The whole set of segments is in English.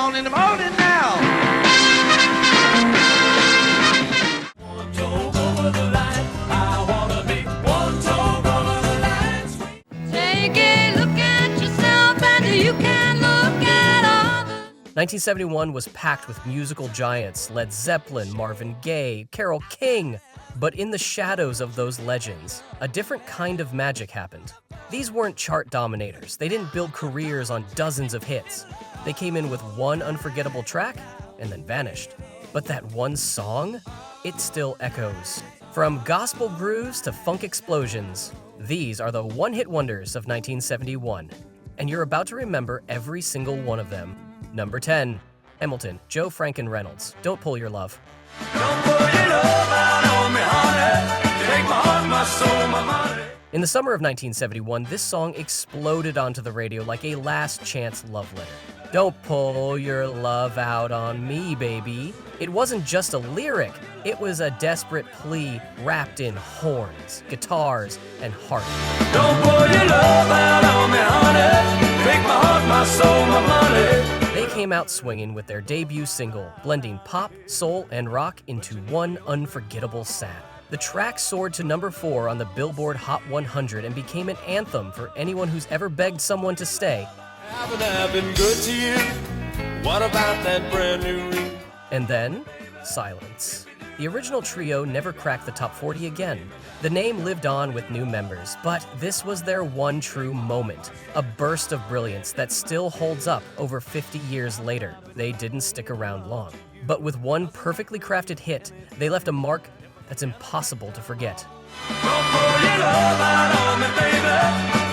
on in the morning now. One Toke over the line. I wanna be one Toke over the line. Take a look at yourself and you can look at others. 1971 was packed with musical giants, Led Zeppelin, Marvin Gaye, Carole King. But in the shadows of those legends, a different kind of magic happened. These weren't chart dominators. They didn't build careers on dozens of hits. They came in with one unforgettable track and then vanished. But that one song, it still echoes. From gospel grooves to funk explosions, these are the one-hit wonders of 1971. And you're about to remember every single one of them. Number 10, Hamilton, Joe, Frank, and Reynolds. Don't Pull Your Love. Don't put your love out on me, honey. Take my heart, my soul, my money. In the summer of 1971, this song exploded onto the radio like a last-chance love letter. Don't pull your love out on me, baby. It wasn't just a lyric, it was a desperate plea wrapped in horns, guitars, and heart. Don't pull your love out on me, honey. Take my heart, my soul, my money. They came out swinging with their debut single, blending pop, soul, and rock into one unforgettable sound. The track soared to number 4 on the Billboard Hot 100 and became an anthem for anyone who's ever begged someone to stay. Haven't I been good to you? What about that brand new ring? And then, silence. The original trio never cracked the top 40 again. The name lived on with new members, but this was their one true moment, a burst of brilliance that still holds up over 50 years later. They didn't stick around long, but with one perfectly crafted hit, they left a mark that's impossible to forget. Don't pull your love out on me, baby.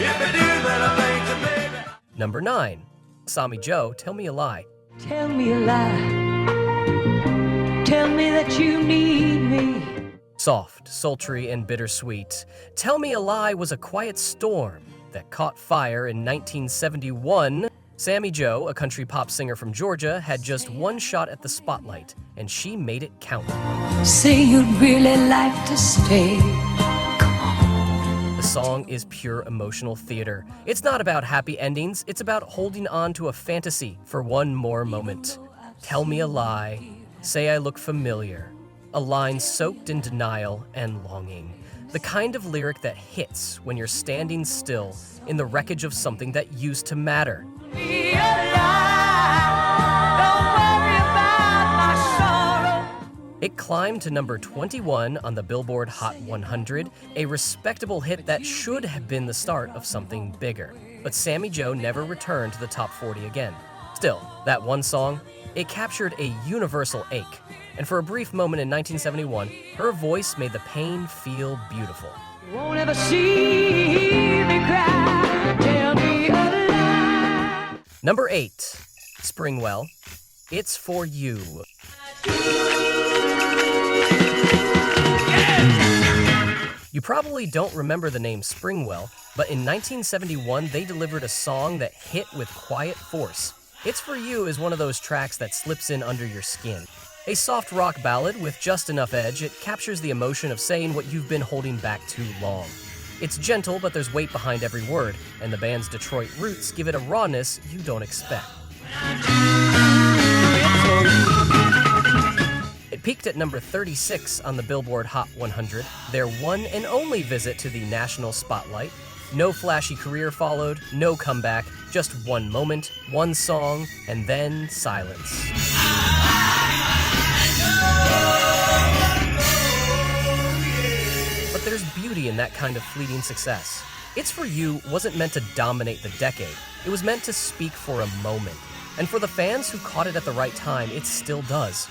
If you do, then I think to maybe. Number 9, Sami Jo, Tell Me a Lie. Tell me a lie. Tell me that you need me. Soft, sultry, and bittersweet, Tell Me a Lie was a quiet storm that caught fire in 1971. Sami Jo, a country pop singer from Georgia, had just one shot at the spotlight, and she made it count. Say you'd really like to stay. The song is pure emotional theater. It's not about happy endings, it's about holding on to a fantasy for one more moment. Tell me a lie, say I look familiar. A line soaked in denial and longing. The kind of lyric that hits when you're standing still in the wreckage of something that used to matter. Be alive. Don't worry about my sorrow. It climbed to number 21 on the Billboard Hot 100, a respectable hit that should have been the start of something bigger. But Sami Jo never returned to the top 40 again. Still, that one song, it captured a universal ache. And for a brief moment in 1971, her voice made the pain feel beautiful. You won't ever see me cry. Tell me a lie. Number 8, Springwell, It's For You. You probably don't remember the name Springwell, but in 1971 they delivered a song that hit with quiet force. It's For You is one of those tracks that slips in under your skin. A soft rock ballad with just enough edge, it captures the emotion of saying what you've been holding back too long. It's gentle, but there's weight behind every word, and the band's Detroit roots give it a rawness you don't expect. It peaked at number 36 on the Billboard Hot 100, their one and only visit to the national spotlight. No flashy career followed, no comeback, just one moment, one song, and then silence. But there's beauty in that kind of fleeting success. It's For You wasn't meant to dominate the decade. It was meant to speak for a moment. And for the fans who caught it at the right time, it still does.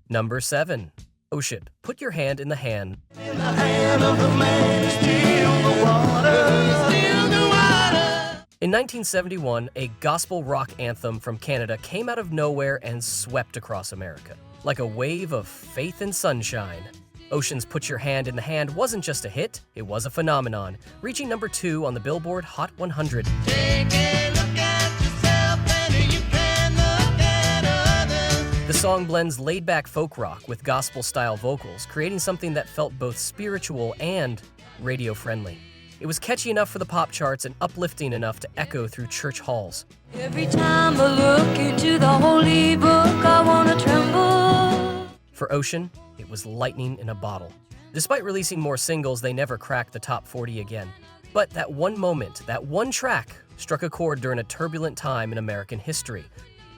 Number 7, Ocean, Put Your Hand in the Hand. In the hand of the man is still the water. Still the water. In 1971, a gospel rock anthem from Canada came out of nowhere and swept across America. Like a wave of faith and sunshine. Ocean's Put Your Hand in the Hand wasn't just a hit, it was a phenomenon, reaching number 2 on the Billboard Hot 100. Take a look at yourself and you can look at others. The song blends laid-back folk rock with gospel-style vocals, creating something that felt both spiritual and radio-friendly. It was catchy enough for the pop charts and uplifting enough to echo through church halls. Every time I look into the holy book, I wanna tremble. For Ocean, it was lightning in a bottle. Despite releasing more singles, they never cracked the top 40 again. But that one moment, that one track, struck a chord during a turbulent time in American history.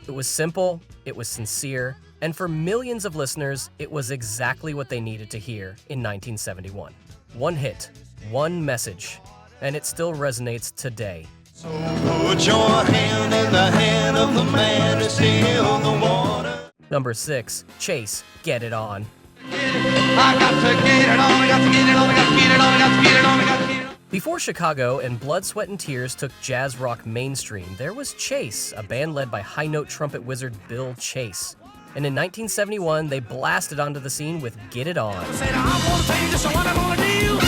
It was simple, it was sincere, and for millions of listeners, it was exactly what they needed to hear in 1971. One hit, one message, and it still resonates today. So put your hand in the hand of the man who steals the water. Number 6, Chase, Get It On. I got to get it on, I got to get it on, I got to get it on, I got to get it on, I got to get it on. Before Chicago and Blood, Sweat, and Tears took jazz rock mainstream, there was Chase, a band led by high-note trumpet wizard Bill Chase. And in 1971, they blasted onto the scene with Get It On. Said, I want to tell you just what I'm gonna do.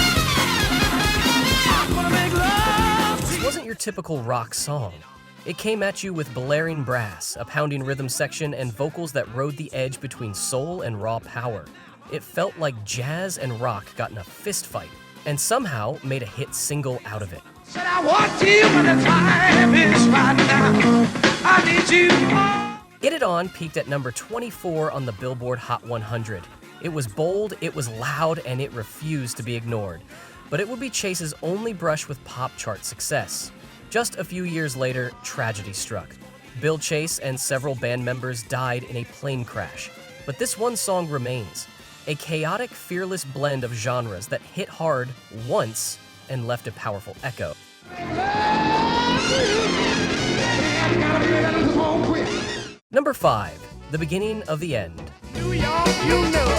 I'm gonna make love to This wasn't your typical rock song. It came at you with blaring brass, a pounding rhythm section, and vocals that rode the edge between soul and raw power. It felt like jazz and rock got in a fist fight, and somehow made a hit single out of it. Said I want you when the time is right now. I need you more. Get It On peaked at number 24 on the Billboard Hot 100. It was bold, it was loud, and it refused to be ignored. But it would be Chase's only brush with pop chart success. Just a few years later, tragedy struck. Bill Chase and several band members died in a plane crash. But this one song remains. A chaotic, fearless blend of genres that hit hard once and left a powerful echo. Number 5, The Beginning of the End. New York, you know,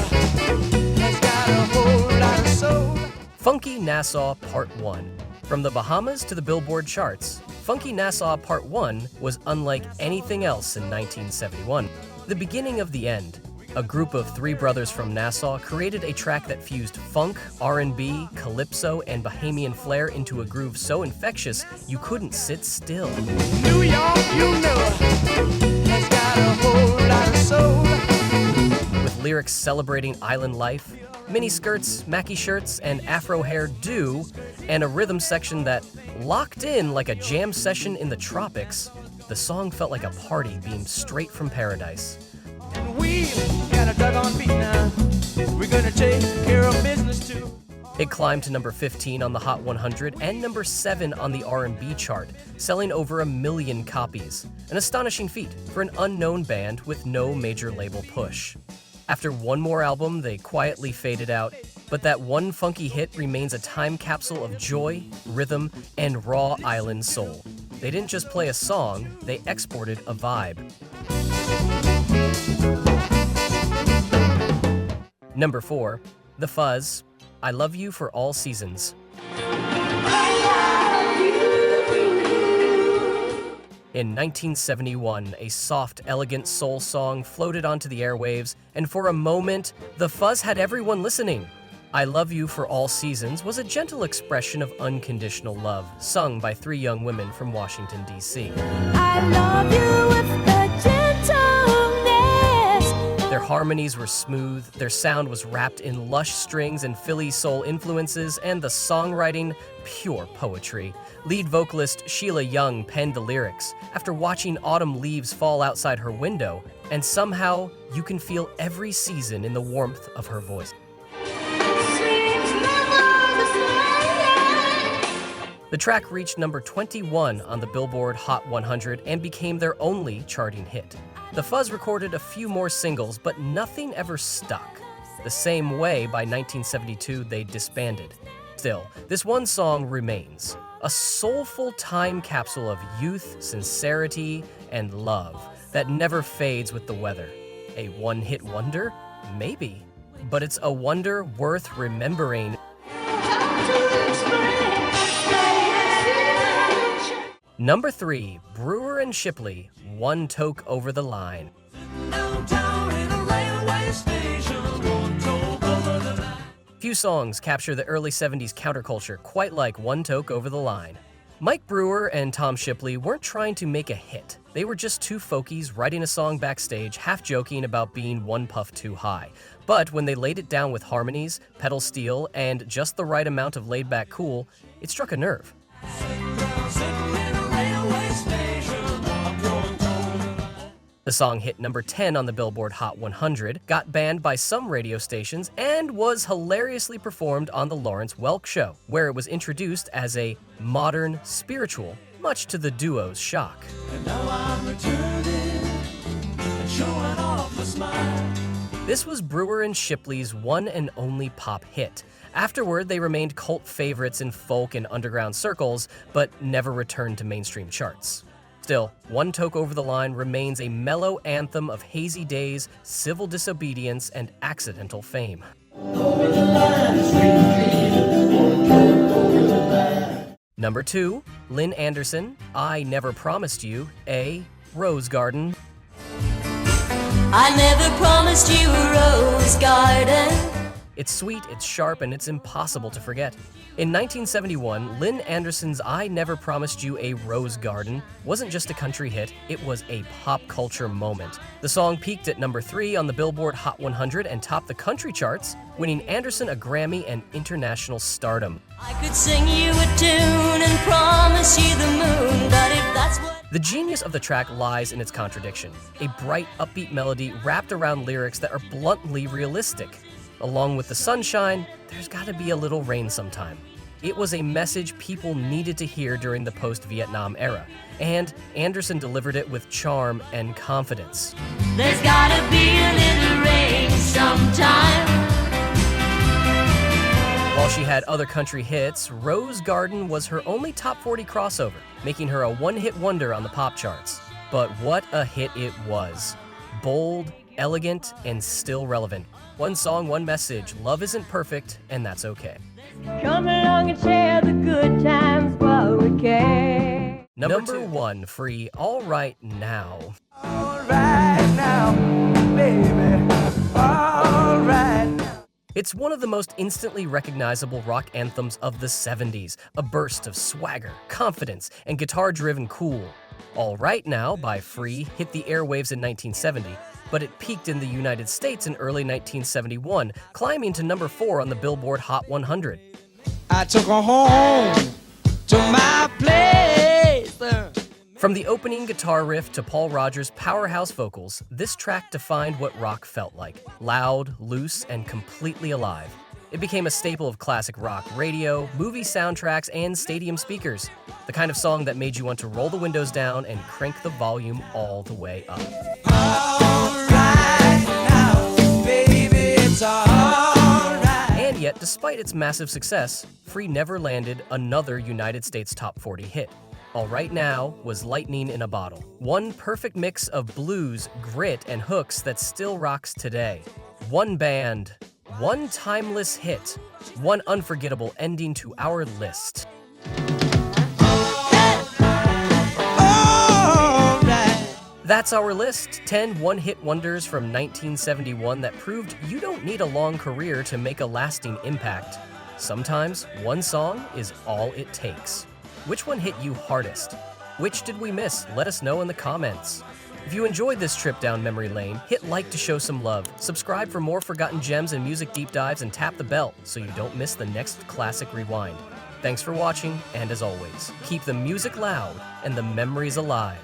has got a whole lot of soul. Funky Nassau Part 1. From the Bahamas to the Billboard charts, Funky Nassau Part 1 was unlike anything else in 1971. The Beginning of the End. A group of 3 brothers from Nassau created a track that fused funk, R&B, calypso, and Bahamian flair into a groove so infectious you couldn't sit still. New York, you know, has got a whole lot of soul. With lyrics celebrating island life, miniskirts, Mackie shirts, and afro hair do, and a rhythm section that locked in like a jam session in the tropics, the song felt like a party beamed straight from paradise. And we got a doggone beat now. We're gonna take care of business too. It climbed to number 15 on the Hot 100 and number 7 on the R&B chart, selling over 1 million copies. An astonishing feat for an unknown band with no major label push. After one more album, they quietly faded out, but that one funky hit remains a time capsule of joy, rhythm, and raw island soul. They didn't just play a song, they exported a vibe. Number 4, The Fuzz, I Love You for All Seasons. In 1971, a soft, elegant soul song floated onto the airwaves, and for a moment, The Fuzz had everyone listening. I Love You for All Seasons was a gentle expression of unconditional love, sung by 3 young women from Washington, D.C. I love you with a gentleness. Their harmonies were smooth, their sound was wrapped in lush strings and Philly soul influences, and the songwriting, pure poetry. Lead vocalist Sheila Young penned the lyrics after watching autumn leaves fall outside her window, and somehow you can feel every season in the warmth of her voice. The track reached number 21 on the Billboard Hot 100 and became their only charting hit. The Fuzz recorded a few more singles, but nothing ever stuck. The same way, by 1972, they disbanded. Still, this one song remains. A soulful time capsule of youth, sincerity, and love that never fades with the weather. A one-hit wonder? Maybe. But it's a wonder worth remembering. Number 3, Brewer and Shipley, One Toke Over the Line. Few songs capture the early 70s counterculture quite like One Toke Over the Line. Mike Brewer and Tom Shipley weren't trying to make a hit. They were just two folkies writing a song backstage, half joking about being one puff too high. But when they laid it down with harmonies, pedal steel, and just the right amount of laid-back cool, it struck a nerve. The song hit number 10 on the Billboard Hot 100, got banned by some radio stations, and was hilariously performed on The Lawrence Welk Show, where it was introduced as a modern spiritual, much to the duo's shock. And now I'm returning and showing off my smile. This was Brewer and Shipley's one and only pop hit. Afterward, they remained cult favorites in folk and underground circles, but never returned to mainstream charts. Still, One Toke Over the Line remains a mellow anthem of hazy days, civil disobedience, and accidental fame. Number 2, Lynn Anderson, I Never Promised You, a Rose Garden. I never promised you a rose garden. It's sweet, it's sharp, and it's impossible to forget. In 1971, Lynn Anderson's I Never Promised You a Rose Garden wasn't just a country hit, it was a pop culture moment. The song peaked at number 3 on the Billboard Hot 100 and topped the country charts, winning Anderson a Grammy and international stardom. I could sing you a tune and promise you the moon, but if that's what... The genius of the track lies in its contradiction, a bright, upbeat melody wrapped around lyrics that are bluntly realistic. Along with the sunshine, there's gotta be a little rain sometime. It was a message people needed to hear during the post-Vietnam era, and Anderson delivered it with charm and confidence. There's gotta be a little rain sometime. While she had other country hits, Rose Garden was her only top 40 crossover, making her a one-hit wonder on the pop charts. But what a hit it was. Bold, elegant, and still relevant. One song, one message. Love isn't perfect, and that's okay. Come along and share the good times while we can. Number 1, free Allright Now. Alright now, baby. Alright now. It's one of the most instantly recognizable rock anthems of the 70s, a burst of swagger, confidence, and guitar-driven cool. Allright Now by Free hit the airwaves in 1970, but it peaked in the United States in early 1971, climbing to number 4 on the Billboard Hot 100. I took her home to my place. From the opening guitar riff to Paul Rodgers' powerhouse vocals, this track defined what rock felt like: loud, loose, and completely alive. It became a staple of classic rock radio, movie soundtracks, and stadium speakers. The kind of song that made you want to roll the windows down and crank the volume all the way up. Alright now, baby, it's alright. And yet, despite its massive success, Free never landed another United States top 40 hit. Allright Now was lightning in a bottle. One perfect mix of blues, grit, and hooks that still rocks today. One band, one timeless hit, one unforgettable ending to our list. That's our list, 10 one-hit wonders from 1971 that proved you don't need a long career to make a lasting impact. Sometimes one song is all it takes. Which one hit you hardest? Which did we miss? Let us know in the comments. If you enjoyed this trip down memory lane, hit like to show some love, subscribe for more forgotten gems and music deep dives, and tap the bell so you don't miss the next classic rewind. Thanks for watching, and as always, keep the music loud and the memories alive.